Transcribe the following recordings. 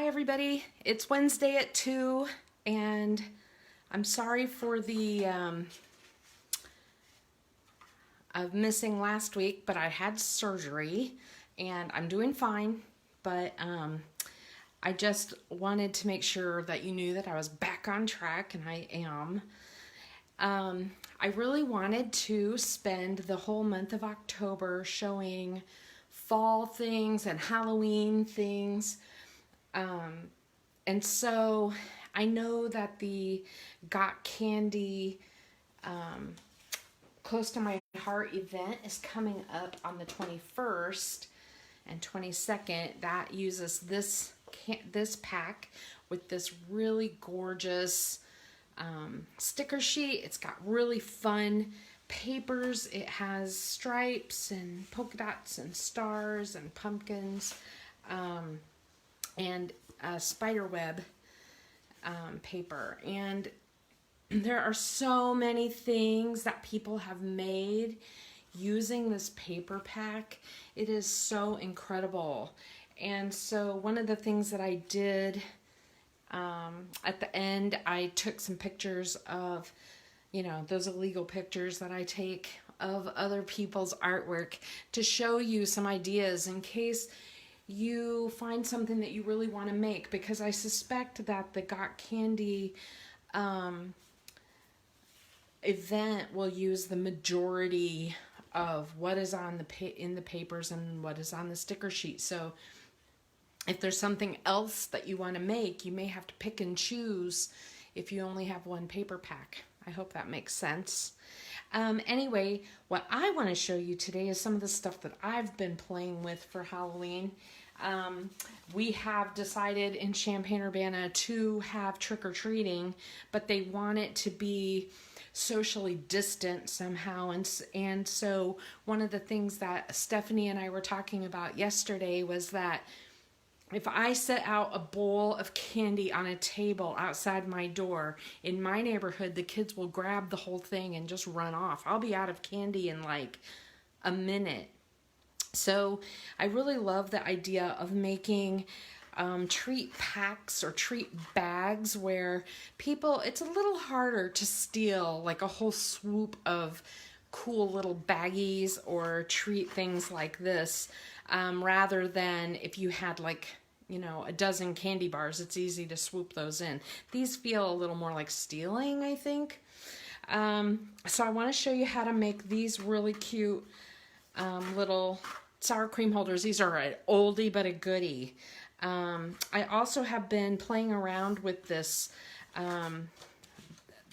Hi everybody, it's Wednesday at 2 and I'm sorry for the of missing last week, but I had surgery and I'm doing fine, but I just wanted to make sure that you knew that I was back on track, and I am. I really wanted to spend the whole month of October showing fall things and Halloween things. And so I know that the Got Candy Close to My Heart event is coming up on the 21st and 22nd. That uses this pack with this really gorgeous sticker sheet. It's got really fun papers. It has stripes and polka dots and stars and pumpkins and spider web paper. And there are so many things that people have made using this paper pack. It is so incredible. And so one of the things that I did at the end, I took some pictures of, you know, those illegal pictures that I take of other people's artwork to show you some ideas in case you find something that you really want to make, because I suspect that the Got Candy event will use the majority of what is on in the papers and what is on the sticker sheet. So if there's something else that you want to make, you may have to pick and choose if you only have one paper pack. I hope that makes sense. Anyway, what I want to show you today is some of the stuff that I've been playing with for Halloween. We have decided in Champaign-Urbana to have trick-or-treating, but they want it to be socially distant somehow. And so one of the things that Stephanie and I were talking about yesterday was that if I set out a bowl of candy on a table outside my door in my neighborhood, the kids will grab the whole thing and just run off. I'll be out of candy in like a minute. So I really love the idea of making treat packs or treat bags where people, it's a little harder to steal like a whole swoop of cool little baggies or treat things like this, rather than if you had like, you know, a dozen candy bars. It's easy to swoop those in. These feel a little more like stealing, I think. So I want to show you how to make these really cute little sour cream holders. These are an oldie but a goodie. I also have been playing around with this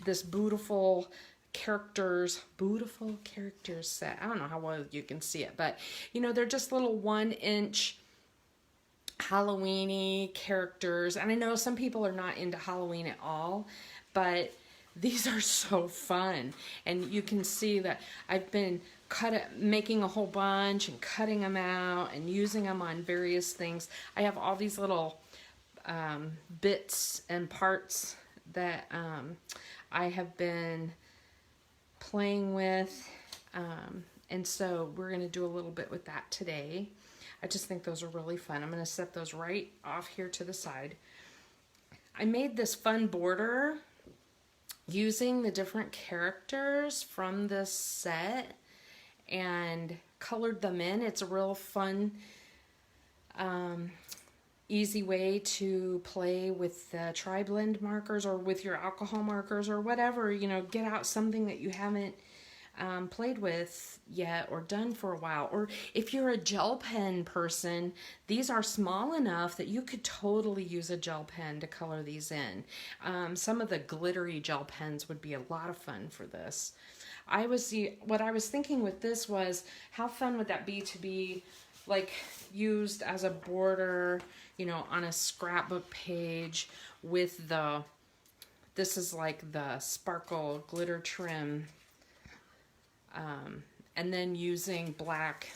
this Bootiful Characters set. I don't know how well you can see it, but you know, they're just little 1-inch Halloween-y characters. And I know some people are not into Halloween at all, but these are so fun. And you can see that I've been making a whole bunch and cutting them out and using them on various things. I have all these little bits and parts that I have been playing with, and so we're going to do a little bit with that today. I just think those are really fun. I'm going to set those right off here to the side. I made this fun border using the different characters from this set and colored them in. It's a real fun, easy way to play with the tri-blend markers or with your alcohol markers or whatever. You know, get out something that you haven't played with yet or done for a while. Or if you're a gel pen person, these are small enough that you could totally use a gel pen to color these in. Some of the glittery gel pens would be a lot of fun for this. What I was thinking with this was, how fun would that be to be like used as a border, you know, on a scrapbook page with this is like the sparkle glitter trim, and then using black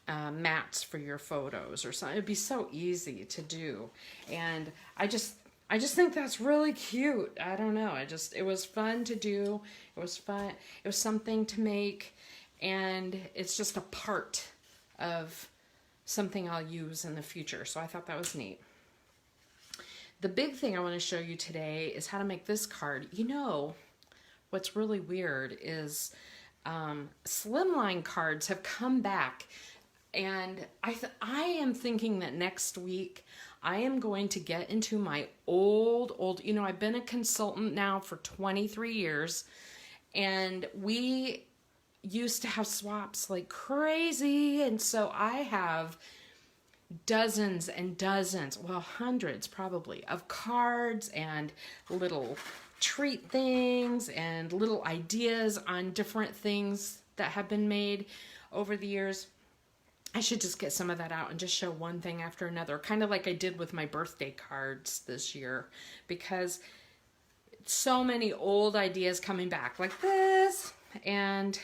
mats for your photos or something. It'd be so easy to do. And I just think that's really cute. I don't know. It was fun to do. It was fun. It was something to make. And it's just a part of something I'll use in the future. So I thought that was neat. The big thing I want to show you today is how to make this card. You know, what's really weird is slimline cards have come back, and I am thinking that next week I am going to get into my old, you know, I've been a consultant now for 23 years, and we used to have swaps like crazy, and so I have dozens and dozens, well, hundreds probably, of cards and little treat things and little ideas on different things that have been made over the years. I should just get some of that out and just show one thing after another, kind of like I did with my birthday cards this year, because so many old ideas coming back like this, and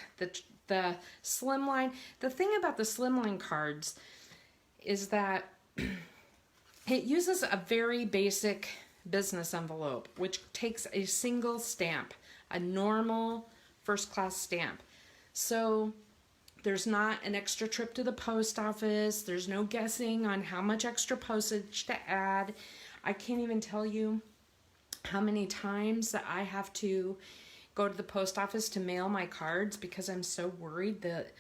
the slimline. The thing about the slimline cards is that it uses a very basic business envelope, which takes a single stamp, a normal first class stamp. So there's not an extra trip to the post office. There's no guessing on how much extra postage to add. I can't even tell you how many times that I have to go to the post office to mail my cards because I'm so worried that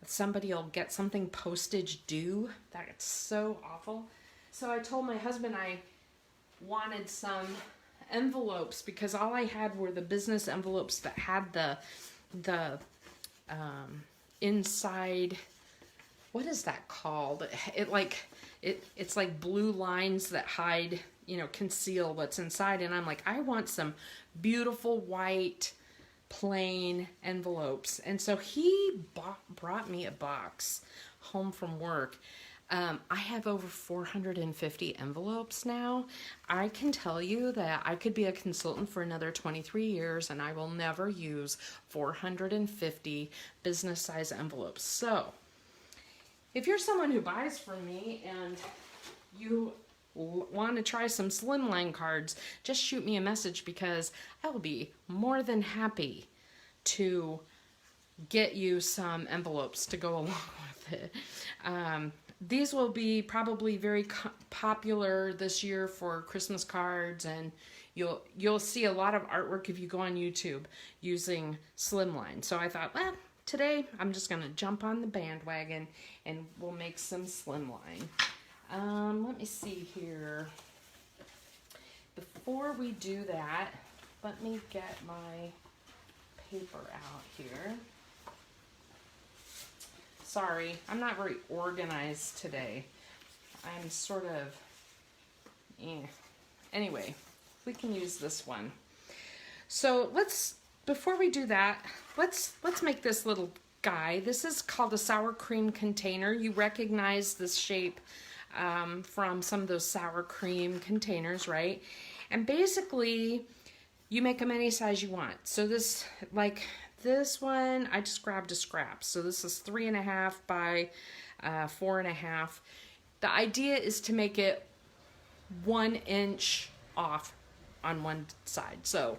somebody will get something postage due. That's so awful. So I told my husband I wanted some envelopes because all I had were the business envelopes that had the inside, what is that called? It's like blue lines that hide, you know, conceal what's inside. And I'm like, I want some beautiful white plain envelopes. And so he brought me a box home from work. I have over 450 envelopes now. I can tell you that I could be a consultant for another 23 years and I will never use 450 business size envelopes. So if you're someone who buys from me and you want to try some slimline cards, just shoot me a message because I will be more than happy to get you some envelopes to go along with it. These will be probably very popular this year for Christmas cards, and you'll see a lot of artwork if you go on YouTube using slimline. So I thought, well, today I'm just going to jump on the bandwagon and we'll make some slimline. Let me see here. Before we do that, let me get my paper out here. Sorry, I'm not very organized today. I'm sort of, Anyway, we can use this one. So before we do that, let's make this little guy. This is called a sour cream container. You recognize this shape from some of those sour cream containers, right? And basically, you make them any size you want. So this one, I just grabbed a scrap. So this is 3.5 by 4.5. The idea is to make it 1 inch off on one side. So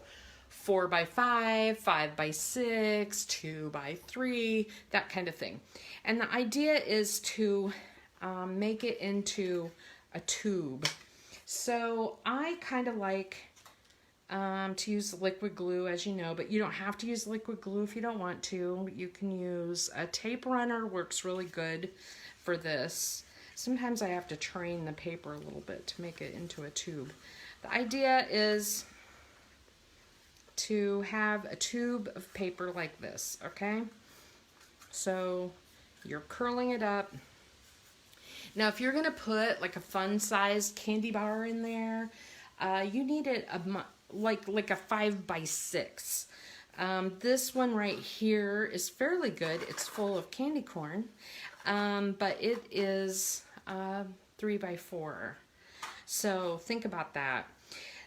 4 by 5, 5 by 6, 2 by 3, that kind of thing. And the idea is to make it into a tube. So I kind of like to use liquid glue, as you know, but you don't have to use liquid glue if you don't want to. You can use a tape runner, works really good for this. Sometimes I have to train the paper a little bit to make it into a tube. The idea is to have a tube of paper like this, okay? So you're curling it up. Now, if you're gonna put like a fun-sized candy bar in there, you need it like a 5 by 6. This one right here is fairly good. It's full of candy corn, but it is 3 by 4. So think about that.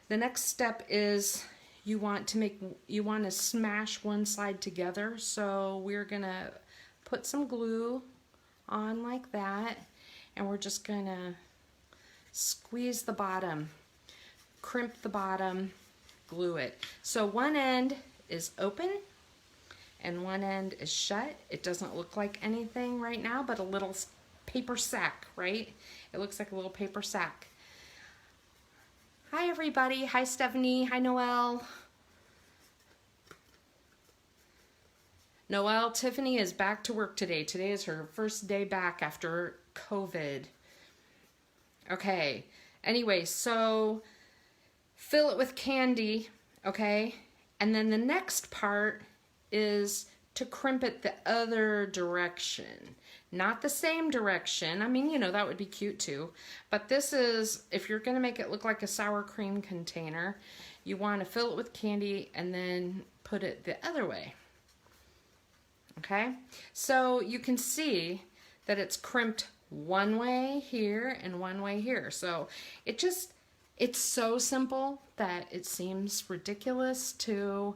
The next step is you want to smash one side together. So we're gonna put some glue on like that, and we're just gonna squeeze the bottom, crimp the bottom, glue it. So one end is open and one end is shut. It doesn't look like anything right now, but a little paper sack, right? It looks like a little paper sack. Hi everybody. Hi Stephanie. Hi Noelle. Noelle, Tiffany is back to work today. Today is her first day back after COVID. Okay. Anyway, so fill it with candy, okay? And then the next part is to crimp it the other direction. Not the same direction. I mean, you know, that would be cute too. But this is, if you're going to make it look like a sour cream container, you want to fill it with candy and then put it the other way. Okay? So you can see that it's crimped one way here and one way here. So it's so simple that it seems ridiculous to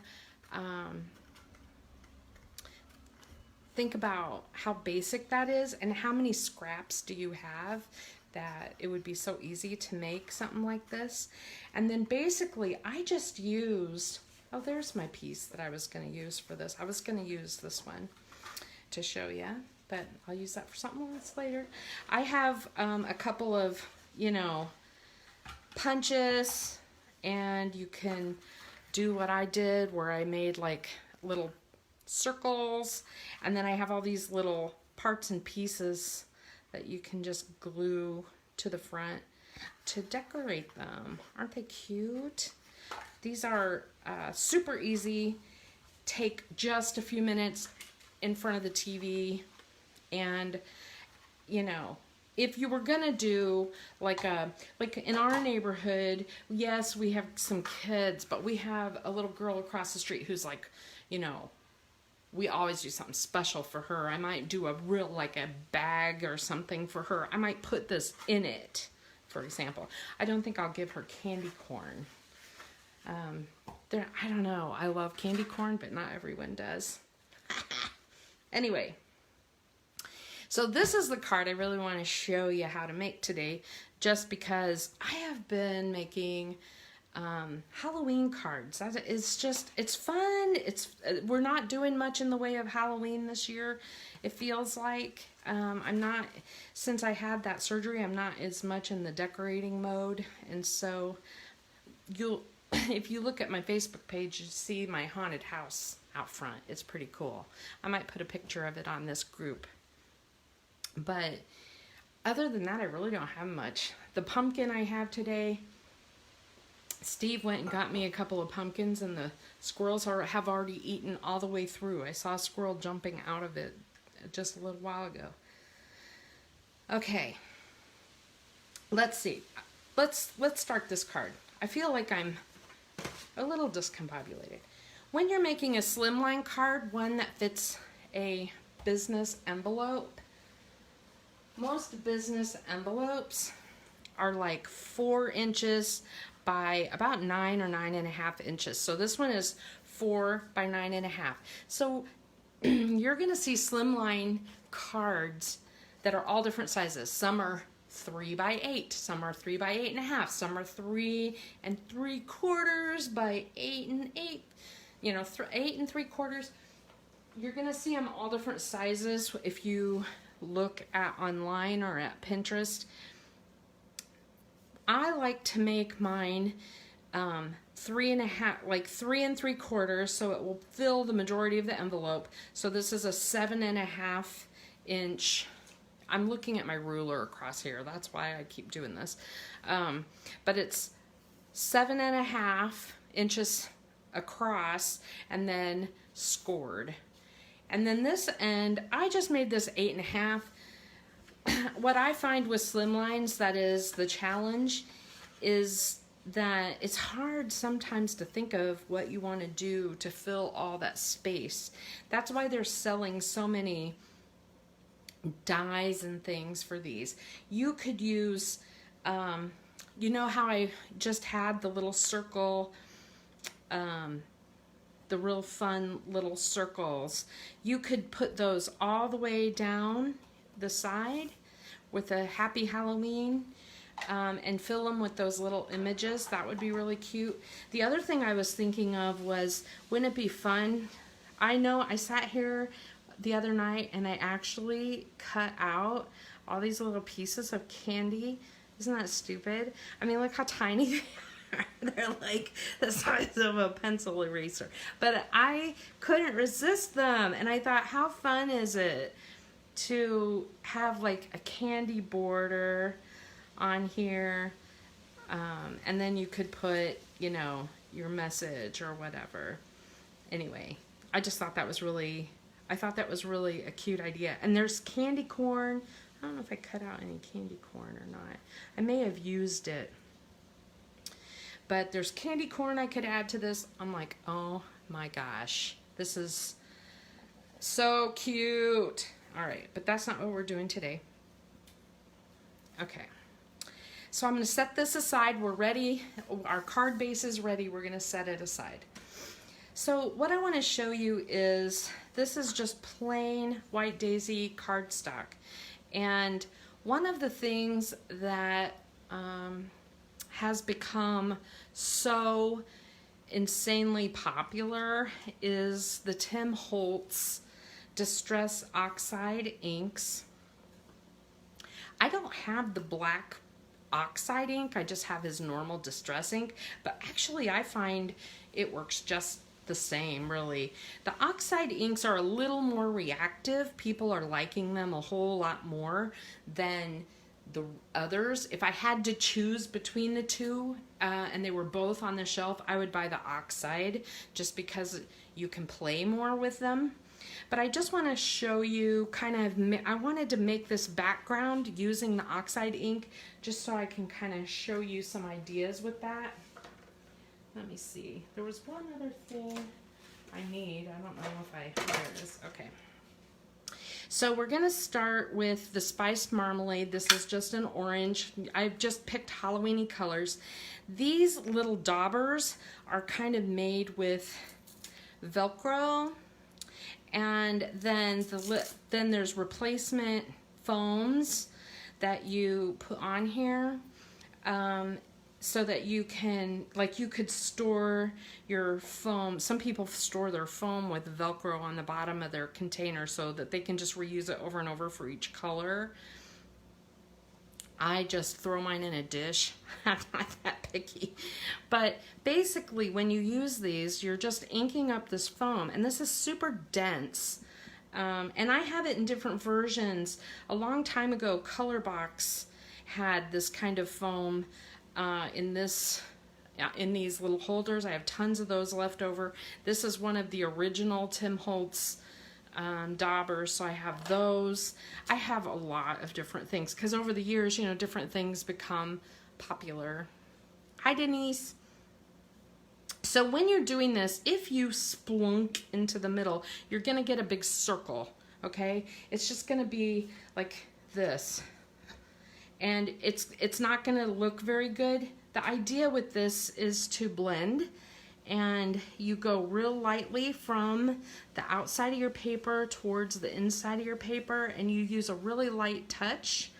think about how basic that is and how many scraps do you have that it would be so easy to make something like this. And then basically I just used, oh, there's my piece that I was going to use for this. I was going to use this one to show you, but I'll use that for something else later. I have a couple of, you know, punches, and you can do what I did where I made like little circles, and then I have all these little parts and pieces that you can just glue to the front to decorate them. Aren't they cute? These are super easy, take just a few minutes in front of the TV, and you know, if you were gonna do like in our neighborhood, yes, we have some kids, but we have a little girl across the street who's like, you know, we always do something special for her. I might do a real, like a bag or something for her. I might put this in it, for example. I don't think I'll give her candy corn. I don't know. I love candy corn, but not everyone does. Anyway, so this is the card I really want to show you how to make today, just because I have been making Halloween cards. It's fun. We're not doing much in the way of Halloween this year. It feels like I'm not, since I had that surgery, I'm not as much in the decorating mode, and so if you look at my Facebook page, you see my haunted house out front. It's pretty cool. I might put a picture of it on this group. But other than that, I really don't have much. The pumpkin I have today, Steve went and got me a couple of pumpkins, and the squirrels have already eaten all the way through. I saw a squirrel jumping out of it just a little while ago. Okay. Let's see. Let's start this card. I feel like I'm a little discombobulated. When you're making a slimline card, one that fits a business envelope, most business envelopes are like 4 inches by about 9 or 9.5 inches. So this one is 4 by 9.5. So you're going to see slimline cards that are all different sizes. Some are 3 by 8, some are 3 by 8.5, some are 3 3/4 by 8 and 8, you know, 8 3/4. You're gonna see them all different sizes if you look at online or at Pinterest. I like to make mine 3.5, like 3 3/4, so it will fill the majority of the envelope. So this is a 7.5 inch. I'm looking at my ruler across here. That's why I keep doing this. But it's 7.5 inches across and then scored. And then this end, I just made this 8.5. What I find with slimlines, that is the challenge, is that it's hard sometimes to think of what you want to do to fill all that space. That's why they're selling so many dies and things for these. You could use, you know how I just had the little circle, the real fun little circles. You could put those all the way down the side with a Happy Halloween and fill them with those little images. That would be really cute. The other thing I was thinking of was, wouldn't it be fun? I know I sat here the other night and I actually cut out all these little pieces of candy. Isn't that stupid? I mean, look how tiny they are. They're like the size of a pencil eraser. But I couldn't resist them. And I thought, how fun is it to have like a candy border on here? And then you could put, you know, your message or whatever. Anyway, I just thought that was really, I thought that was really a cute idea. And there's candy corn. I don't know if I cut out any candy corn or not. I may have used it. But there's candy corn I could add to this. I'm like, oh my gosh, this is so cute. All right, but that's not what we're doing today. Okay. So I'm going to set this aside. We're ready. Our card base is ready. We're going to set it aside. So what I want to show you is, this is just plain white daisy cardstock. And one of the things that has become so insanely popular is the Tim Holtz Distress Oxide inks. I don't have the black oxide ink, I just have his normal distress ink, but actually I find it works just the same, really. The oxide inks are a little more reactive. People are liking them a whole lot more than the others. If I had to choose between the two and they were both on the shelf, I would buy the oxide just because you can play more with them. But I just want to show you kind of, I wanted to make this background using the oxide ink just so I can kind of show you some ideas with that. Let me see. There was one other thing I need. I don't know if there it is. Okay. So we're going to start with the spiced marmalade. This is just an orange. I've just picked Halloween-y colors. These little daubers are kind of made with Velcro. And then then there's replacement foams that you put on here so that you can, like, you could store your foam. Some people store their foam with Velcro on the bottom of their container so that they can just reuse it over and over for each color. I just throw mine in a dish. I'm not that picky. But basically, when you use these, you're just inking up this foam. And this is super dense. And I have it in different versions. A long time ago, Color Box had this kind of foam in these little holders. I have tons of those left over. This is one of the original Tim Holtz daubers, so I have those. I have a lot of different things because over the years, you know, different things become popular. Hi, Denise. So when you're doing this, if you splunk into the middle, you're gonna get a big circle, okay? It's just gonna be like this. And it's not gonna look very good. The idea with this is to blend, and you go real lightly from the outside of your paper towards the inside of your paper, and you use a really light touch.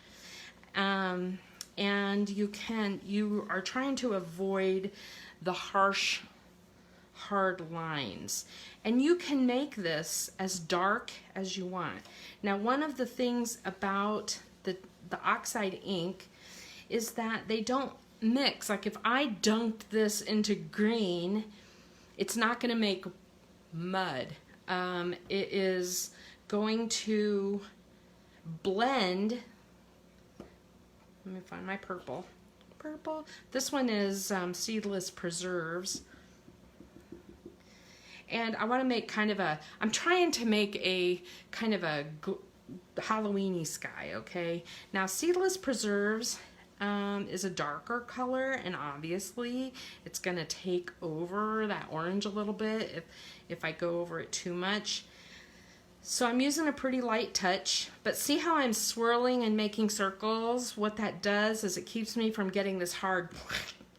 And you are trying to avoid the harsh, hard lines. And you can make this as dark as you want. Now, one of the things about the oxide ink is that they don't mix. Like if I dunked this into green, it's not going to make mud. It is going to blend. Let me find my purple. Purple. This one is Seedless Preserves. And I want to make kind of a, I'm trying to make a kind of a Halloween-y sky, okay? Now, Seedless Preserves is a darker color, and obviously it's going to take over that orange a little bit if I go over it too much. So I'm using a pretty light touch, but see how I'm swirling and making circles? What that does is it keeps me from getting this hard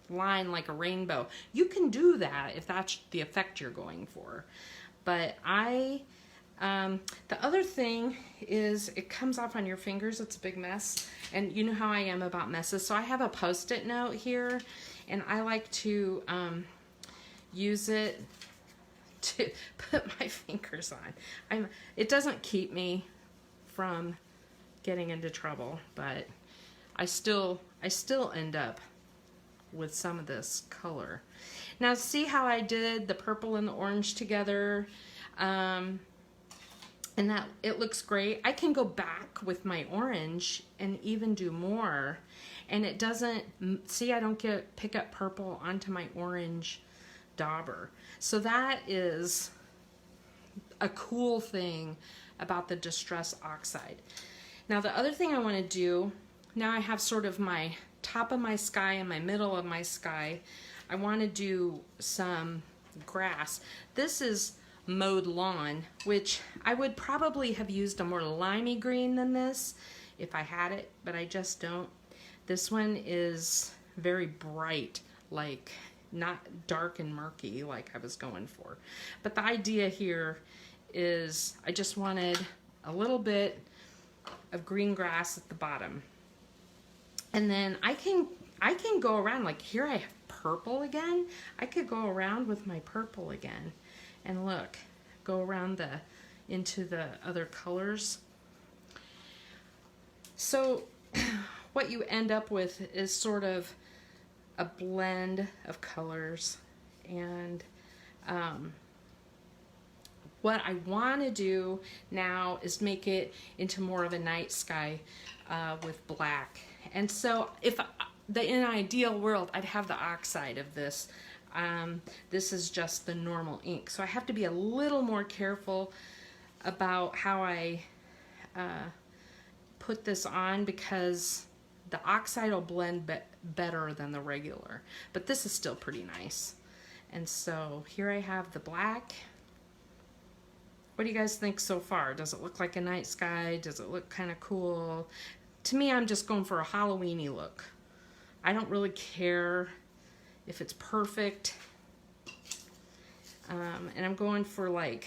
line like a rainbow. You can do that if that's the effect you're going for. But the other thing is it comes off on your fingers. It's a big mess. And you know how I am about messes. So I have a Post-it note here, and I like to use it to put my fingers on. It doesn't keep me from getting into trouble, but I still end up with some of this color. Now see how I did the purple and the orange together, and that it looks great. I can go back with my orange and even do more, and it doesn't, see, I don't pick up purple onto my orange dauber. So that is a cool thing about the Distress Oxide. Now the other thing I want to do, now I have sort of my top of my sky and my middle of my sky. I want to do some grass. This is mowed lawn, which I would probably have used a more limey green than this if I had it, but I just don't. This one is very bright, like not dark and murky like I was going for. But the idea here is I just wanted a little bit of green grass at the bottom. And then I can go around, like here I have purple again. I could go around with my purple again and look, go around into the other colors. So what you end up with is sort of a blend of colors. And what I want to do now is make it into more of a night sky with black. And so if in an ideal world, I'd have the oxide of this. This is just the normal ink. So I have to be a little more careful about how I put this on, because the oxide will blend better than the regular. But this is still pretty nice. And so here I have the black. What do you guys think so far? Does it look like a night sky? Does it look kind of cool? To me, I'm just going for a Halloween-y look. I don't really care if it's perfect. And I'm going for like,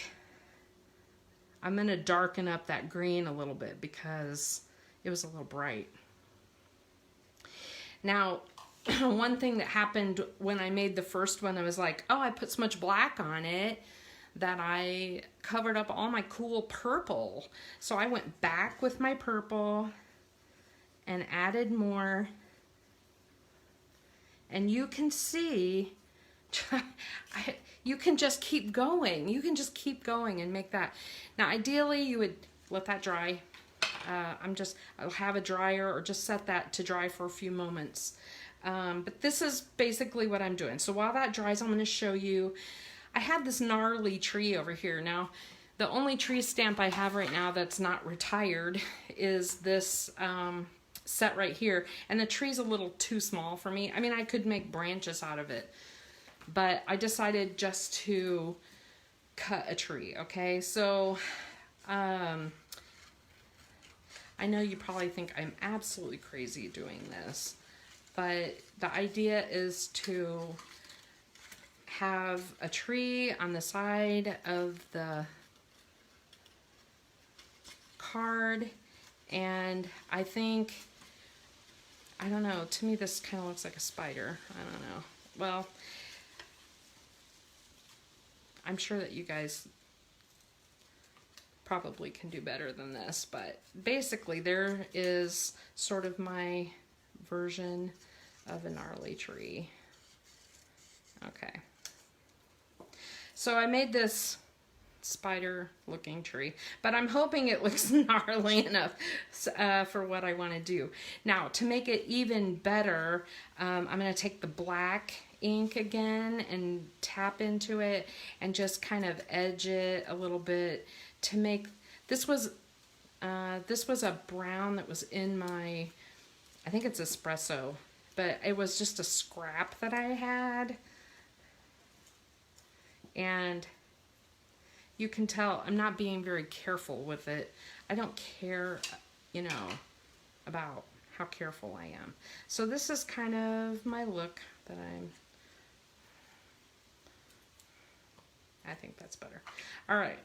I'm gonna darken up that green a little bit because it was a little bright. Now, one thing that happened when I made the first one, I was like, oh, I put so much black on it that I covered up all my cool purple. So I went back with my purple and added more. And you can see, you can just keep going. You can just keep going and make that. Now, ideally, you would let that dry. I'll have a dryer or just set that to dry for a few moments. But this is basically what I'm doing. So while that dries, I'm going to show you, I have this gnarly tree over here. Now, the only tree stamp I have right now that's not retired is this set right here. And the tree's a little too small for me. I mean, I could make branches out of it, but I decided just to cut a tree, okay? So, I know you probably think I'm absolutely crazy doing this, but the idea is to have a tree on the side of the card, and I think, I don't know, to me this kind of looks like a spider. I don't know. Well, I'm sure that you guys probably can do better than this, but basically there is sort of my version of a gnarly tree. Okay. So I made this spider looking tree, but I'm hoping it looks gnarly enough for what I want to do. Now, to make it even better, I'm going to take the black ink again and tap into it and just kind of edge it a little bit to make, this was a brown that was in my, I think it's espresso, but it was just a scrap that I had. And you can tell I'm not being very careful with it. I don't care, you know, about how careful I am. So this is kind of my look that I think that's better. All right.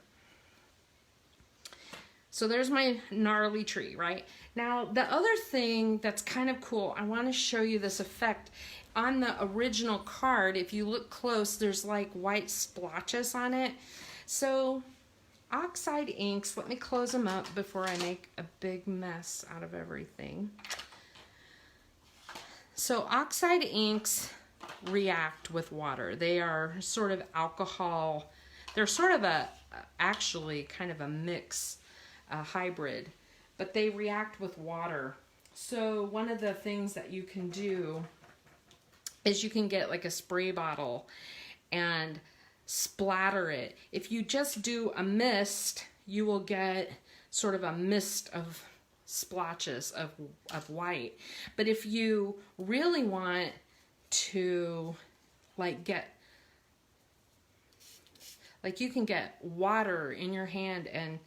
So there's my gnarly tree, right? Now, the other thing that's kind of cool, I want to show you this effect. On the original card, if you look close, there's like white splotches on it. So oxide inks, let me close them up before I make a big mess out of everything. So oxide inks react with water. They are sort of alcohol. They're sort of actually kind of a mix, a hybrid, but they react with water. So one of the things that you can do is you can get like a spray bottle and splatter it. If you just do a mist, you will get sort of a mist of splotches of white. But if you really want to get, like, you can get water in your hand and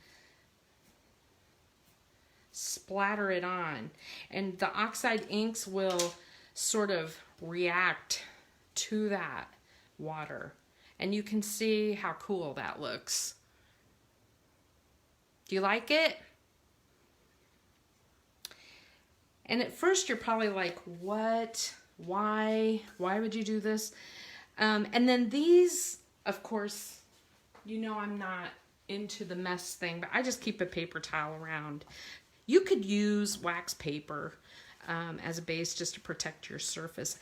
splatter it on, and the oxide inks will sort of react to that water, and you can see how cool that looks. Do you like it? And at first you're probably like, what? Why would you do this? And then these, of course, you know I'm not into the mess thing, but I just keep a paper towel around. You could use wax paper as a base just to protect your surface.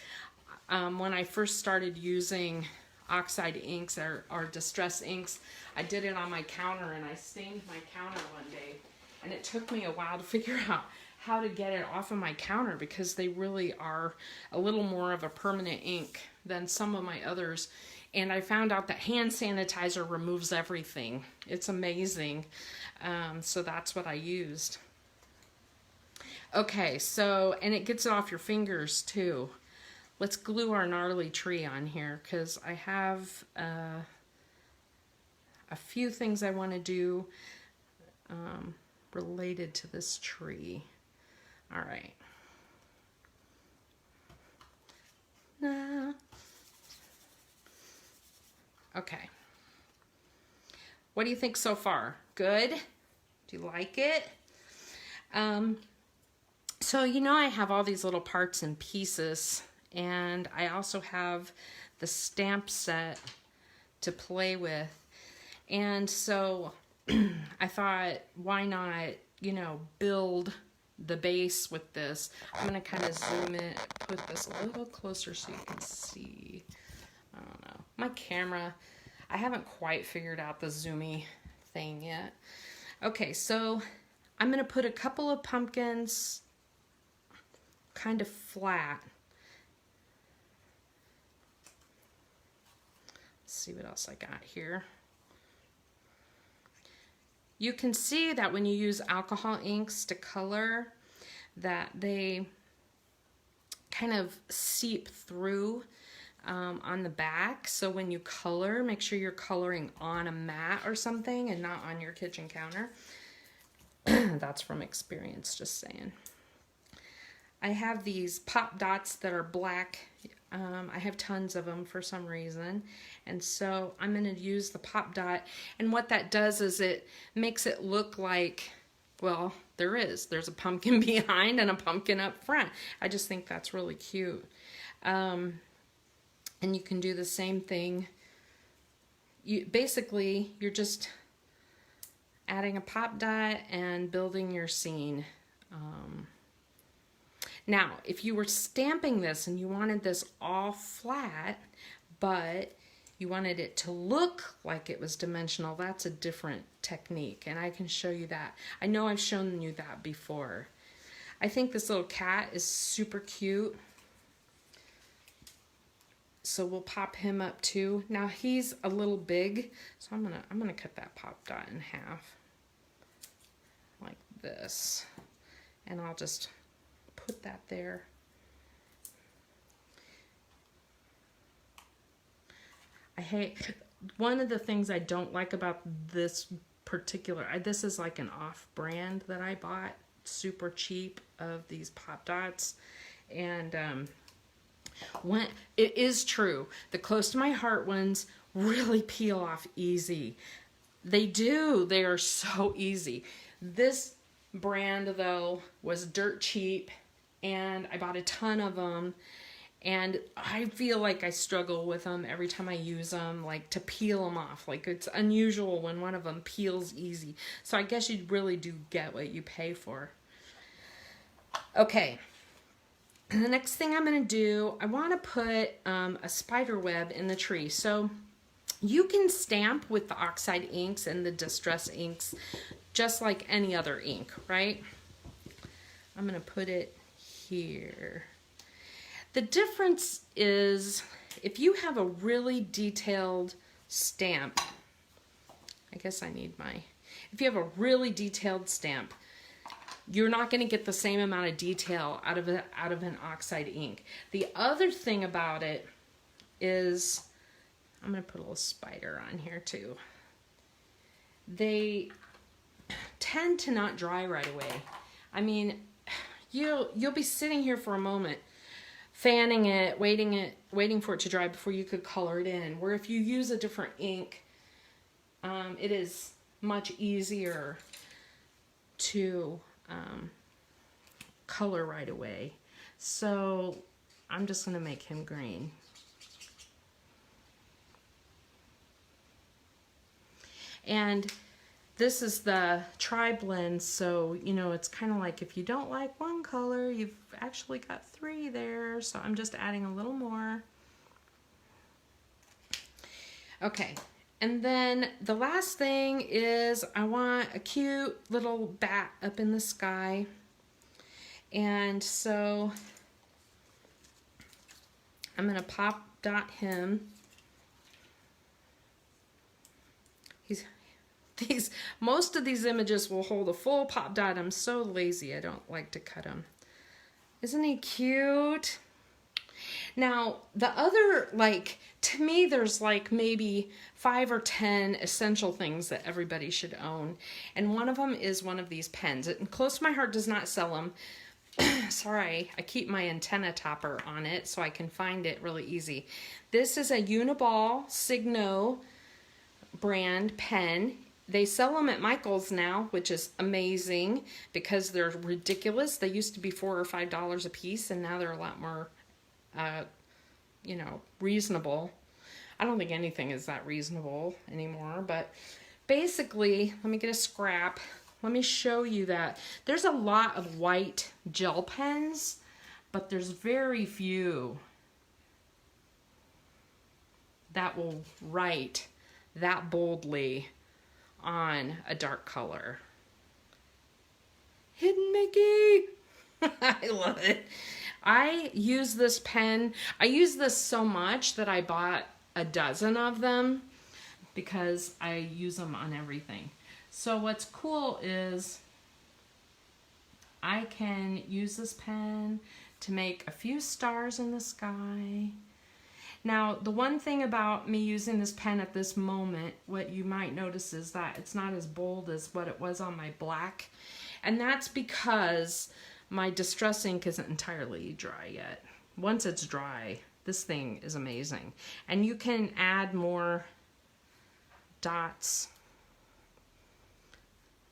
When I first started using oxide inks or distress inks, I did it on my counter, and I stained my counter one day, and it took me a while to figure out how to get it off of my counter, because they really are a little more of a permanent ink than some of my others. And I found out that hand sanitizer removes everything. It's amazing. So that's what I used. Okay, so, and it gets it off your fingers too. Let's glue our gnarly tree on here, because I have a few things I want to do related to this tree. All right. Okay. What do you think so far? Good? Do you like it? So, you know, I have all these little parts and pieces, and I also have the stamp set to play with. And so I thought, why not, you know, build the base with this. I'm going to kind of zoom it, put this a little closer so you can see. I don't know. My camera, I haven't quite figured out the zoomy thing yet. Okay, so I'm going to put a couple of pumpkins kind of flat. Let's see what else I got here. You can see that when you use alcohol inks to color, that they kind of seep through on the back. So when you color, make sure you're coloring on a mat or something and not on your kitchen counter. That's from experience, just saying. I have these pop dots that are black. I have tons of them for some reason, and so I'm going to use the pop dot, and what that does is it makes it look like, well, there's a pumpkin behind and a pumpkin up front. I just think that's really cute. And you can do the same thing. Basically, you're just adding a pop dot and building your scene. Now, if you were stamping this and you wanted this all flat, but you wanted it to look like it was dimensional, that's a different technique, and I can show you that. I know I've shown you that before. I think this little cat is super cute, so we'll pop him up too. Now he's a little big, so I'm gonna cut that pop dot in half like this, and I'll just put that there. I hate, one of the things I don't like about this particular, this is like an off-brand that I bought, super cheap, of these pop dots, and when it is true, the close to my heart ones really peel off easy. They do. They are so easy. This brand though was dirt cheap, and I bought a ton of them, And I feel like I struggle with them every time I use them, like to peel them off. Like it's unusual when one of them peels easy. So I guess you really do get what you pay for. Okay. And the next thing I'm going to do, I want to put a spider web in the tree. So you can stamp with the oxide inks and the distress inks just like any other ink, right? I'm going to put it here. The difference is if you have a really detailed stamp, I guess I need my, if you have a really detailed stamp, you're not going to get the same amount of detail out of an oxide ink. The other thing about it is, I'm going to put a little spider on here too. They tend to not dry right away. I mean, you'll be sitting here for a moment, fanning it, waiting for it to dry before you could color it in. Where if you use a different ink, it is much easier to color right away. So I'm just going to make him green. And this is the tri-blend, so you know it's kind of like if you don't like one color, you've actually got 3 there. So I'm just adding a little more. Okay, and then the last thing is I want a cute little bat up in the sky. And so I'm going to pop dot him. Most of these images will hold a full pop dot. I'm so lazy, I don't like to cut them. Isn't he cute? Now, the other, like, to me, there's like maybe 5 or 10 essential things that everybody should own. And one of them is one of these pens. And Close to My Heart does not sell them. Sorry, I keep my antenna topper on it so I can find it really easy. This is a Uniball Signo brand pen. They sell them at Michael's now, which is amazing because they're ridiculous. They used to be $4 or $5 a piece, and now they're a lot more, you know, reasonable. I don't think anything is that reasonable anymore, but basically, let me get a scrap. Let me show you that. There's a lot of white gel pens, but there's very few that will write that boldly on a dark color. Hidden Mickey! I love it. I use this pen. I use this so much that I bought a dozen of them because I use them on everything. So what's cool is I can use this pen to make a few stars in the sky. Now, the one thing about me using this pen at this moment, what you might notice is that it's not as bold as what it was on my black. And that's because my distress ink isn't entirely dry yet. Once it's dry, this thing is amazing. And you can add more dots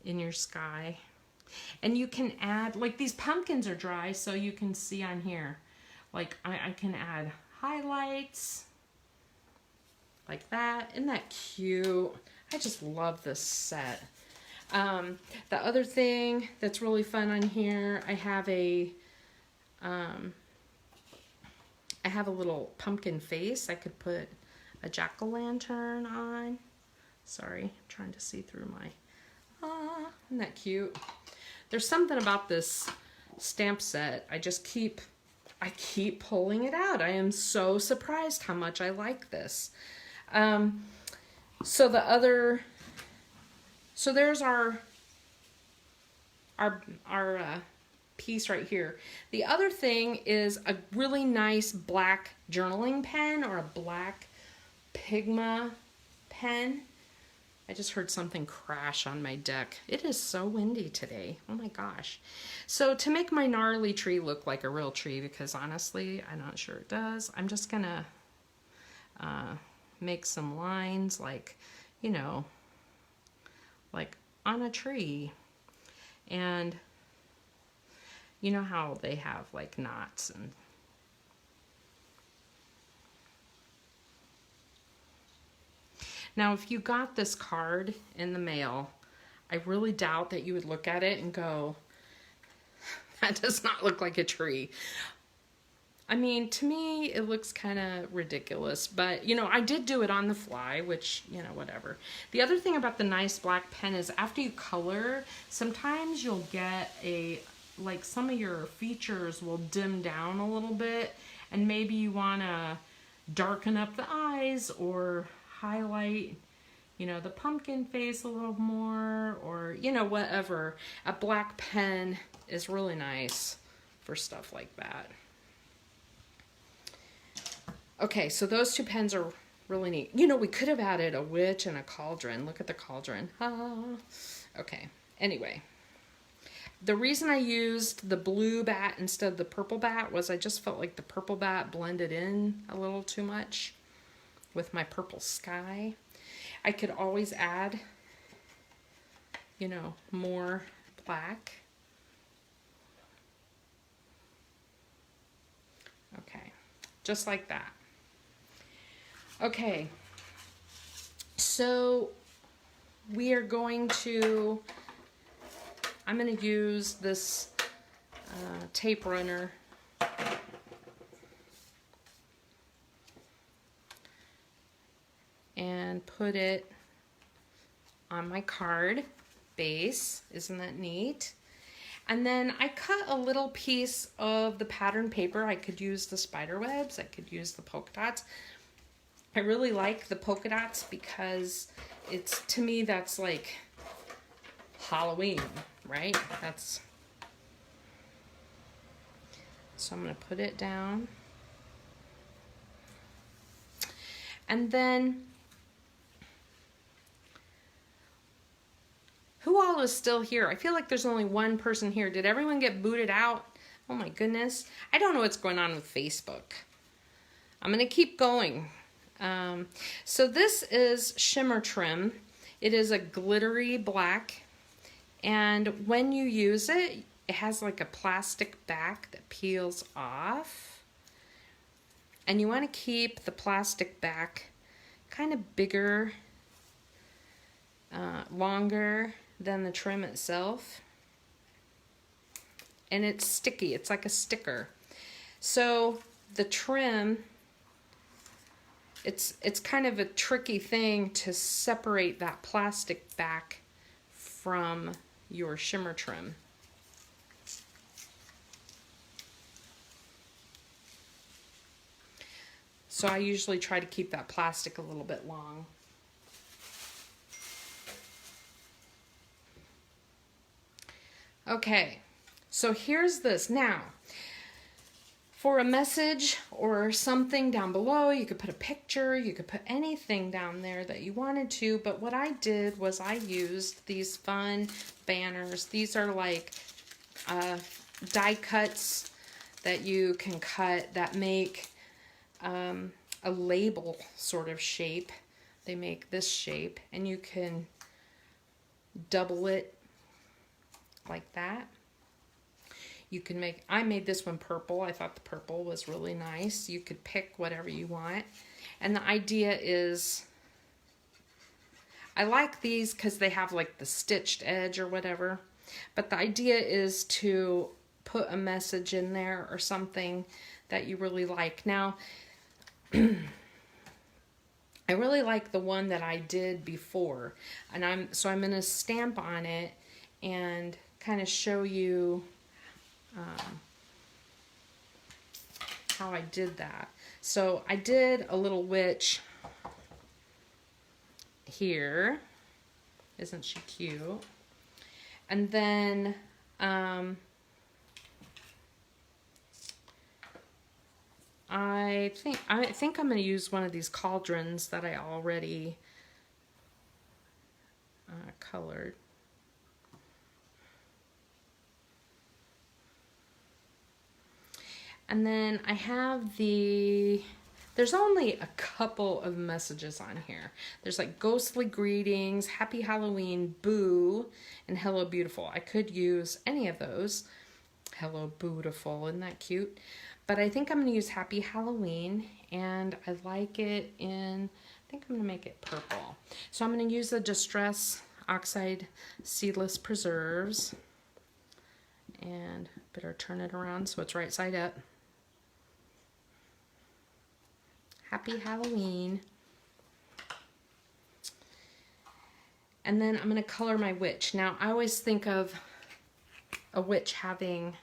in your sky. And you can add, like these pumpkins are dry, so you can see on here, like I can add highlights like that. Isn't that cute? I just love this set. The other thing that's really fun on here, I have a little pumpkin face. I could put a jack-o'-lantern on. Sorry, I'm trying to see through my, isn't that cute? There's something about this stamp set. I keep pulling it out. I am so surprised how much I like this. So there's our piece right here. The other thing is a really nice black journaling pen or a black Pigma pen. I just heard something crash on my deck. It is so windy today. Oh my gosh. So to make my gnarly tree look like a real tree, because honestly, I'm not sure it does, I'm just gonna make some lines like, you know, like on a tree. And you know how they have like knots, and Now, if you got this card in the mail, I really doubt that you would look at it and go, that does not look like a tree. I mean, to me, it looks kind of ridiculous, but, you know, I did do it on the fly, which, you know, whatever. The other thing about the nice black pen is after you color, sometimes you'll get like some of your features will dim down a little bit, and maybe you want to darken up the eyes or highlight, you know, the pumpkin face a little more, or, you know, whatever. A black pen is really nice for stuff like that. Okay, so those two pens are really neat. You know, we could have added a witch and a cauldron. Look at the cauldron. Okay, anyway. The reason I used the blue bat instead of the purple bat was I just felt like the purple bat blended in a little too much with my purple sky. I could always add, you know, more black. Okay, just like that. Okay, so we are going to, I'm going to use this tape runner and put it on my card base. Isn't that neat? And then I cut a little piece of the pattern paper. I could use the spider webs, I could use the polka dots. I really like the polka dots because it's, to me, that's like Halloween, right? That's, so I'm going to put it down. And then, who all is still here? I feel like there's only one person here. Did everyone get booted out? Oh my goodness. I don't know what's going on with Facebook. I'm going to keep going. So this is shimmer trim. It is a glittery black, and when you use it, it has like a plastic back that peels off, and you want to keep the plastic back kind of bigger, longer than the trim itself, and it's sticky. It's like a sticker. So the trim, it's kind of a tricky thing to separate that plastic back from your shimmer trim. So I usually try to keep that plastic a little bit long. Okay, so here's this. Now, for a message or something down below, you could put a picture, you could put anything down there that you wanted to, but what I did was I used these fun banners. These are like die cuts that you can cut that make a label sort of shape. They make this shape, and you can double it like that. You can make, I made this one purple. I thought the purple was really nice. You could pick whatever you want. And the idea is, I like these because they have like the stitched edge or whatever. But the idea is to put a message in there or something that you really like. Now, I really like the one that I did before. And I'm going to stamp on it and kind of show you how I did that. So I did a little witch here. Isn't she cute? And then I think I'm going to use one of these cauldrons that I already colored. And then I have there's only a couple of messages on here. There's like ghostly greetings, happy Halloween, boo, and hello beautiful. I could use any of those. Hello beautiful, isn't that cute? But I think I'm going to use happy Halloween, and I like it in think I'm gonna make it purple. So I'm gonna use the Distress Oxide Seedless Preserves and better turn it around so it's right side up. Happy Halloween. And then I'm going to color my witch. Now, I always think of a witch having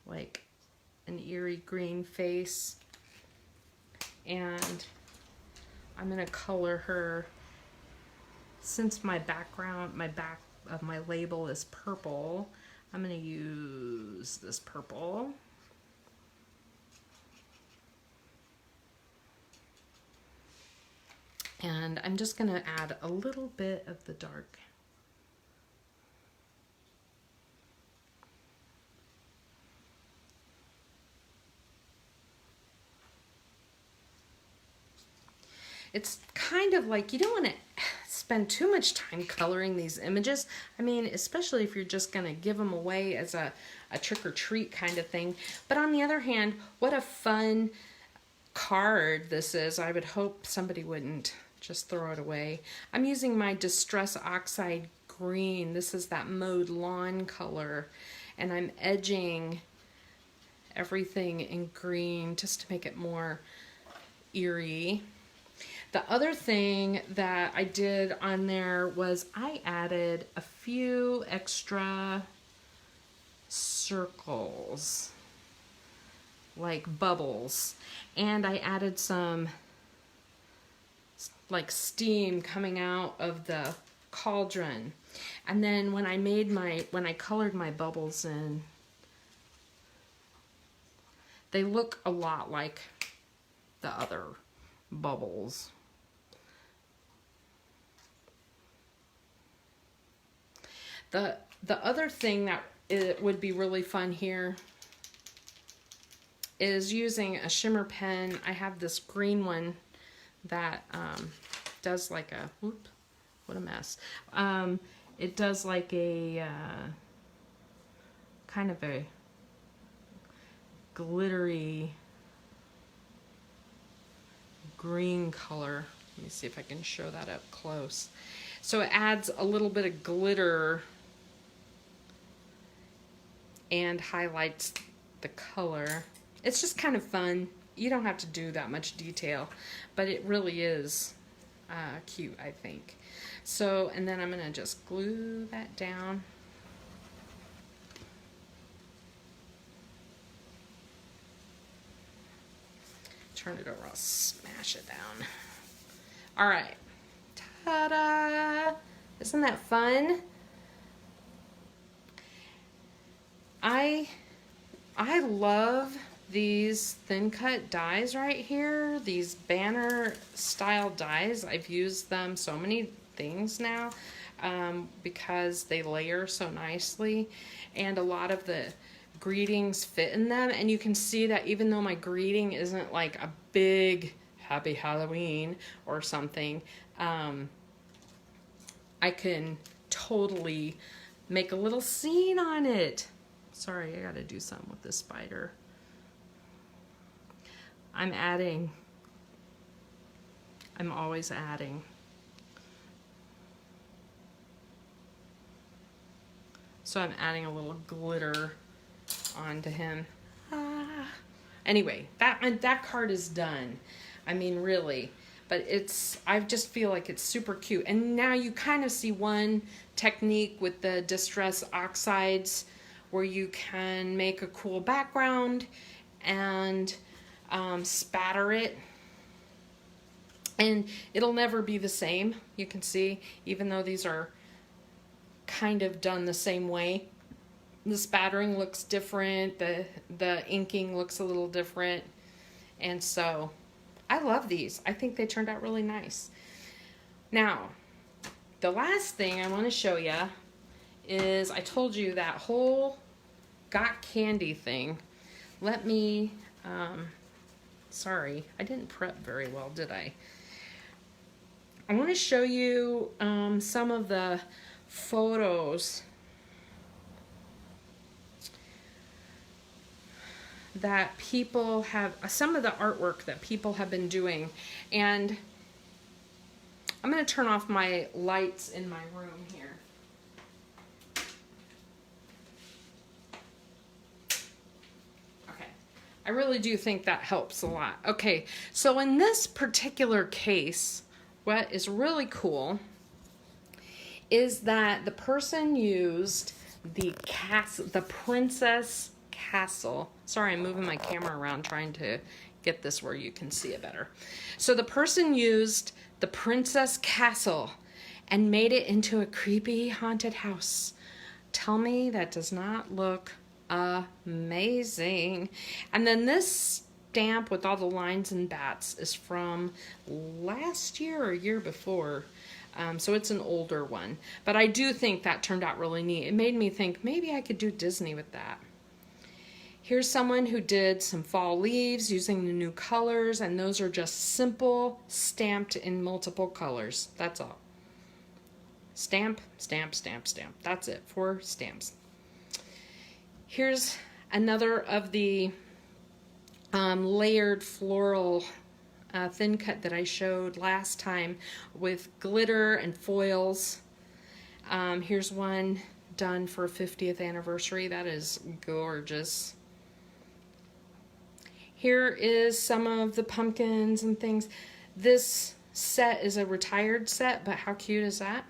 like an eerie green face. And I'm going to color her, since my background, my back of my label is purple, I'm going to use this purple. And I'm just going to add a little bit of the dark. It's kind of like, you don't want to spend too much time coloring these images. I mean, especially if you're just going to give them away as a trick-or-treat kind of thing. But on the other hand, what a fun card this is. I would hope somebody wouldn't just throw it away. I'm using my Distress Oxide Green. This is that Mowed Lawn color. And I'm edging everything in green just to make it more eerie. The other thing that I did on there was I added a few extra circles, like bubbles, and I added some like steam coming out of the cauldron. And then when I colored my bubbles in, they look a lot like the other bubbles. The other thing that it would be really fun here is using a shimmer pen. I have this green one that does like a, whoop, what a mess. It does like a kind of a glittery green color. Let me see if I can show that up close. So it adds a little bit of glitter and highlights the color. It's just kind of fun. You don't have to do that much detail, but it really is cute, I think. So, and then I'm gonna just glue that down. Turn it over, I'll smash it down. All right, ta-da! Isn't that fun? I love these thin cut dies right here, these banner style dies. I've used them so many things now because they layer so nicely, and a lot of the greetings fit in them. And you can see that even though my greeting isn't like a big Happy Halloween or something, I can totally make a little scene on it. Sorry, I gotta do something with this spider. I'm always adding. So I'm adding a little glitter onto him. Anyway, that card is done. I mean, really. But I just feel like it's super cute. And now you kind of see one technique with the Distress Oxides where you can make a cool background and spatter it. And it'll never be the same, you can see, even though these are kind of done the same way. The spattering looks different, the inking looks a little different, and so I love these. I think they turned out really nice. Now, the last thing I want to show you is, I told you that whole got candy thing. Let me, sorry, I didn't prep very well, did I? I want to show you some of the photos that people have, some of the artwork that people have been doing. And I'm going to turn off my lights in my room here. I really do think that helps a lot. Okay, so in this particular case, what is really cool is that the person used the princess castle. Sorry, I'm moving my camera around trying to get this where you can see it better. So the person used the princess castle and made it into a creepy haunted house. Tell me that does not look amazing. And then this stamp with all the lines and bats is from last year or year before. So it's an older one. But I do think that turned out really neat. It made me think maybe I could do Disney with that. Here's someone who did some fall leaves using the new colors, and those are just simple, stamped in multiple colors. That's all. Stamp, stamp, stamp, stamp. That's it, 4 stamps. Here's another of the layered floral thin cut that I showed last time with glitter and foils. Here's one done for a 50th anniversary. That is gorgeous. Here is some of the pumpkins and things. This set is a retired set, but how cute is that?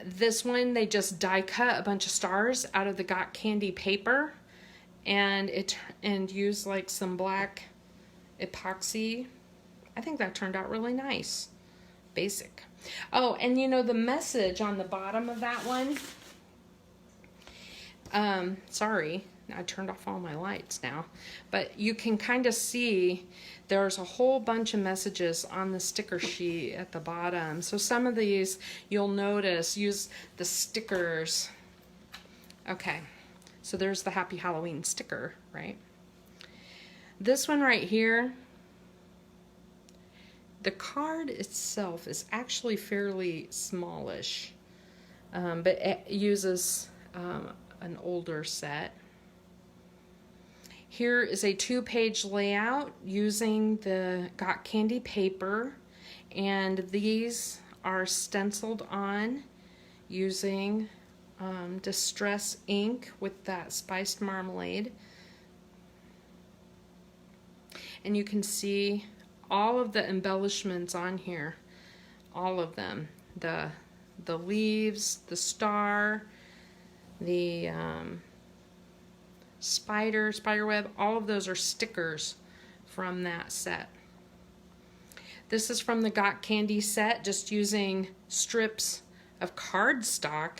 This one, they just die cut a bunch of stars out of the Got Candy paper and used like some black epoxy. I think that turned out really nice. Basic. Oh, and you know the message on the bottom of that one, sorry, I turned off all my lights now, but you can kind of see there's a whole bunch of messages on the sticker sheet at the bottom. So some of these you'll notice use the stickers. Okay, so there's the Happy Halloween sticker, right? This one right here, the card itself is actually fairly smallish, but it uses an older set. Here is a 2-page layout using the Got Candy paper, and these are stenciled on using Distress ink with that spiced marmalade. And you can see all of the embellishments on here, all of them. The leaves, the star, the spider web, all of those are stickers from that set. This is from the Got Candy set, just using strips of cardstock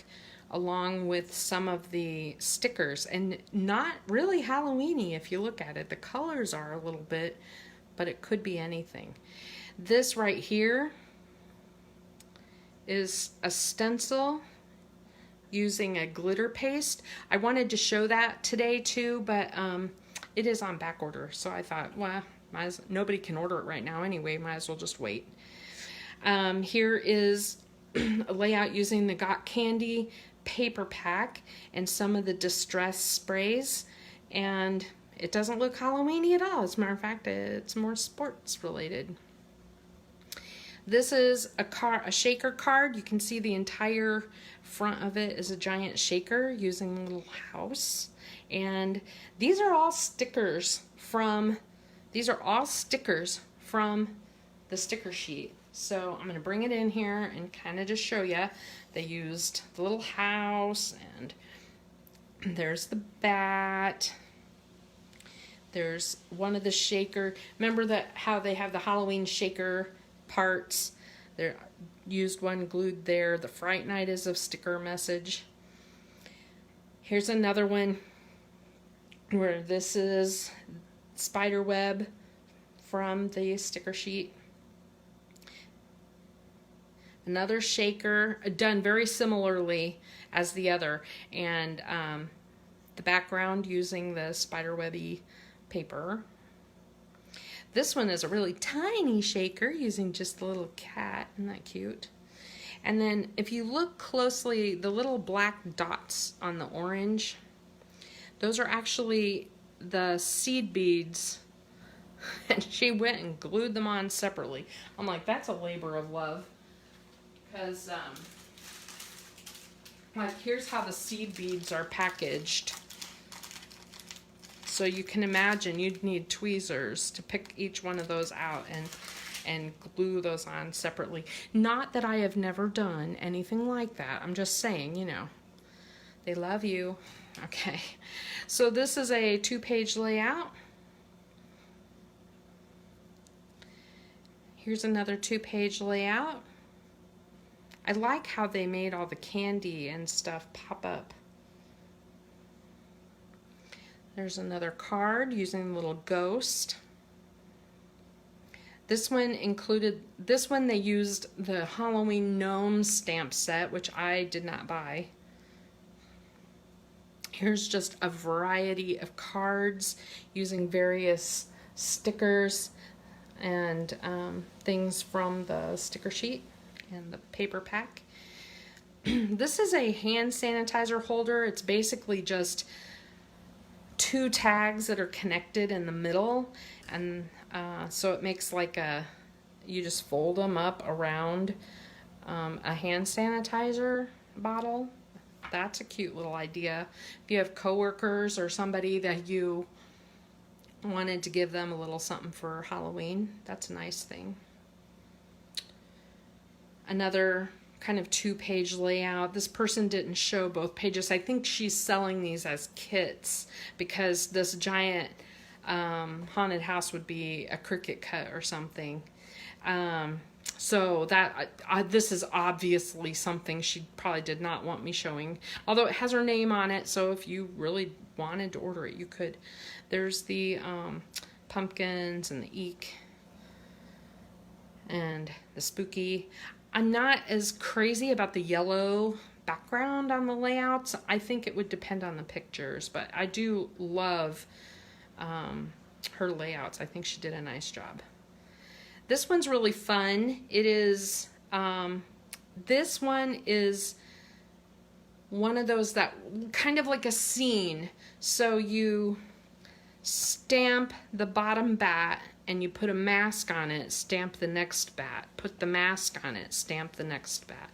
along with some of the stickers, and not really Halloween-y if you look at it. The colors are a little bit, but it could be anything. This right here is a stencil using a glitter paste. I wanted to show that today too, but it is on back order, so I thought, well, nobody can order it right now anyway, might as well just wait. Here is a layout using the Got Candy paper pack and some of the Distress sprays, and it doesn't look Halloween-y at all. As a matter of fact, it's more sports related. This is a shaker card. You can see the entire front of it is a giant shaker using a little house. And these are all stickers from the sticker sheet. So I'm going to bring it in here and kind of just show you. They used the little house, and there's the bat. There's one of the shaker. Remember how they have the Halloween shaker parts? They used one glued there. The Fright Night is a sticker message. Here's another one where this is spider web from the sticker sheet. Another shaker done very similarly as the other, and the background using the spider webby paper. This one is a really tiny shaker using just the little cat. Isn't that cute? And then if you look closely, the little black dots on the orange, Those are actually the seed beads, and she went and glued them on separately. I'm like, that's a labor of love, because like, here's how the seed beads are packaged. So you can imagine you'd need tweezers to pick each one of those out and glue those on separately. Not that I have never done anything like that. I'm just saying, you know, they love you. Okay, so this is a 2-page layout. Here's another 2-page layout. I like how they made all the candy and stuff pop up. There's another card using the little ghost. This one they used the Halloween gnome stamp set, which I did not buy. Here's just a variety of cards using various stickers and things from the sticker sheet and the paper pack. This is a hand sanitizer holder. It's basically just 2 tags that are connected in the middle, and so it makes like you just fold them up around a hand sanitizer bottle. That's a cute little idea. If you have coworkers or somebody that you wanted to give them a little something for Halloween, that's a nice thing. Another kind of 2-page layout. This person didn't show both pages. I think she's selling these as kits because this giant haunted house would be a Cricut cut or something. So that this is obviously something she probably did not want me showing, although it has her name on it, so if you really wanted to order it, you could. There's the pumpkins and the eek and the spooky. I'm not as crazy about the yellow background on the layouts. I think it would depend on the pictures, but I do love her layouts. I think she did a nice job. This one's really fun. It is, this one is one of those that kind of like a scene. So you stamp the bottom bat and you put a mask on it, stamp the next bat, put the mask on it, stamp the next bat.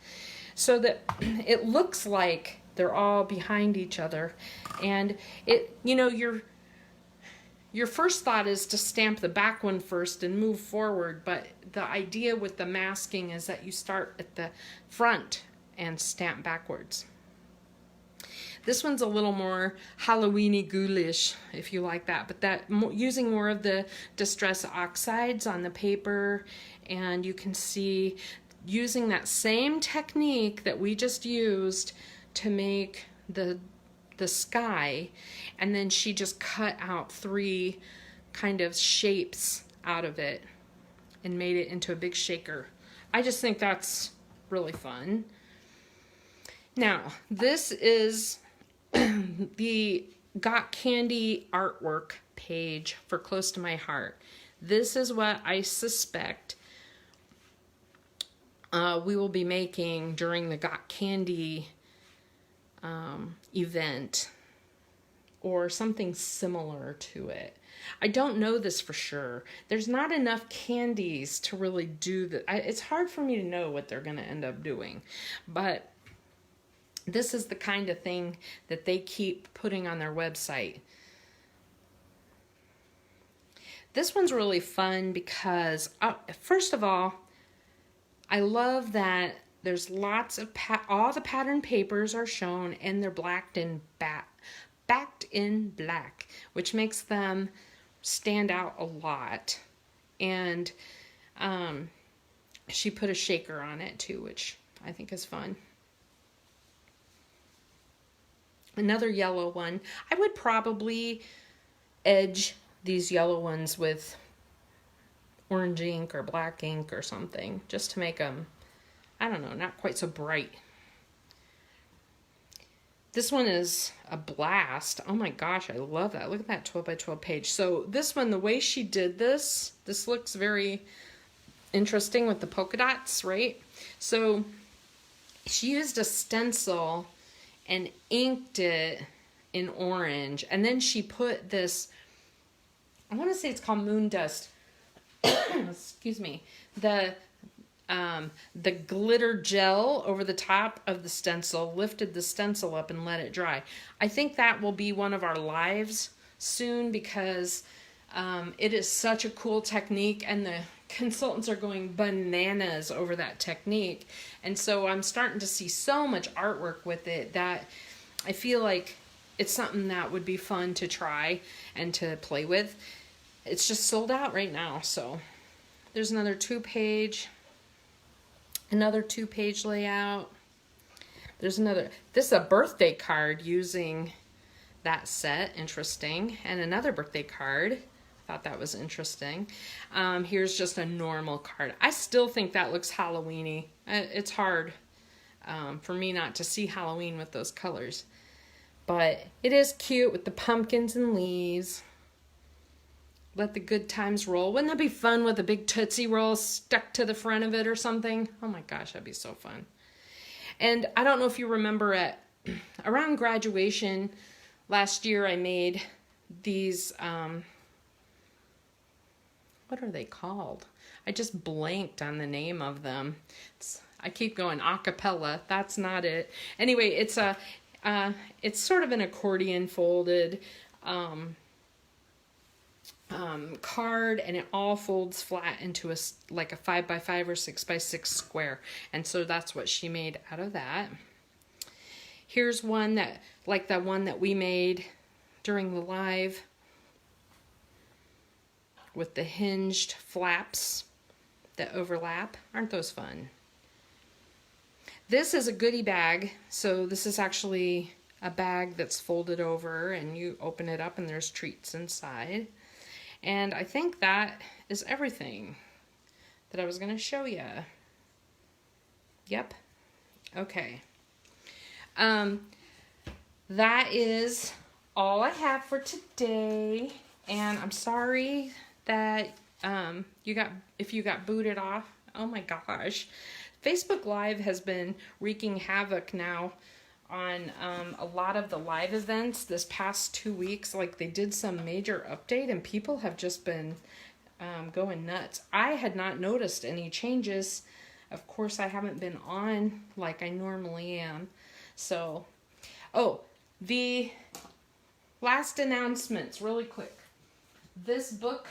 So that it looks like they're all behind each other. And it, you know, your first thought is to stamp the back one first and move forward, but the idea with the masking is that you start at the front and stamp backwards. This one's a little more Halloween-y ghoulish, if you like that, but that using more of the distress oxides on the paper, and you can see using that same technique that we just used to make the sky, and then she just cut out 3 kind of shapes out of it and made it into a big shaker. I just think that's really fun. Now, this is the Got Candy artwork page for Close to My Heart. This is what I suspect we will be making during the Got Candy event, or something similar to it. I don't know this for sure. There's not enough candies to really do that. It's hard for me to know what they're going to end up doing, but this is the kind of thing that they keep putting on their website. This one's really fun because, first of all, I love that there's lots of, all the pattern papers are shown, and they're backed in black, which makes them stand out a lot. And she put a shaker on it too, which I think is fun. Another yellow one. I would probably edge these yellow ones with orange ink or black ink or something, just to make them, I don't know, not quite so bright. This one is a blast. Oh my gosh, I love that. Look at that 12 by 12 page. So this one, the way she did this looks very interesting with the polka dots, right? So she used a stencil and inked it in orange. And then she put this, I want to say it's called moon dust. Excuse me. The glitter gel over the top of the stencil, lifted the stencil up and let it dry. I think that will be one of our lives soon, because it is such a cool technique, and the consultants are going bananas over that technique. And so I'm starting to see so much artwork with it that I feel like it's something that would be fun to try and to play with. It's just sold out right now. So there's another two-page layout. There's another, this is a birthday card using that set, interesting. And another birthday card, thought that was interesting. Here's just a normal card. I still think that looks Halloween-y. It's hard for me not to see Halloween with those colors. But it is cute with the pumpkins and leaves. Let the good times roll. Wouldn't that be fun with a big Tootsie Roll stuck to the front of it or something? Oh my gosh, that'd be so fun. And I don't know if you remember around graduation last year, I made these, what are they called? I just blanked on the name of them. I keep going acapella. That's not it. Anyway, it's sort of an accordion folded card, and it all folds flat into like a 5x5 or 6x6 square. And so that's what she made out of that. Here's one that, like the one that we made during the live, with the hinged flaps that overlap. Aren't those fun? This is a goodie bag. So this is actually a bag that's folded over, and you open it up and there's treats inside. And I think that is everything that I was going to show you. Yep. Okay. That is all I have for today. And I'm sorry that if you got booted off. Oh my gosh. Facebook Live has been wreaking havoc now on a lot of the live events this past 2 weeks. Like, they did some major update and people have just been going nuts. I had not noticed any changes. Of course, I haven't been on like I normally am. So, oh, the last announcements really quick. This book,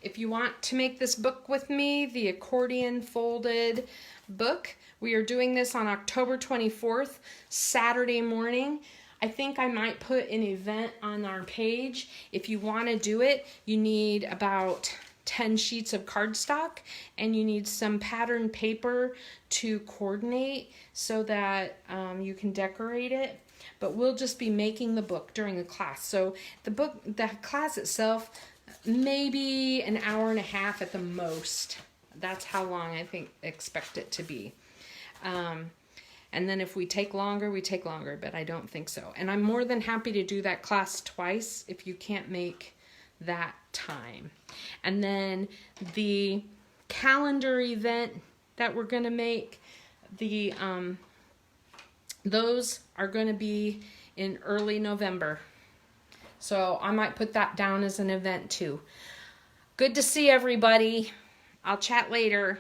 if you want to make this book with me, the accordion folded book, we are doing this on October 24th, Saturday morning. I think I might put an event on our page. If you want to do it, you need about 10 sheets of cardstock, and you need some pattern paper to coordinate so that you can decorate it. But we'll just be making the book during the class. So the class itself, maybe an hour and a half at the most. That's how long I expect it to be. And then if we take longer, we take longer, but I don't think so. And I'm more than happy to do that class twice if you can't make that time. And then the calendar event that we're going to make, those are going to be in early November. So I might put that down as an event too. Good to see everybody. I'll chat later.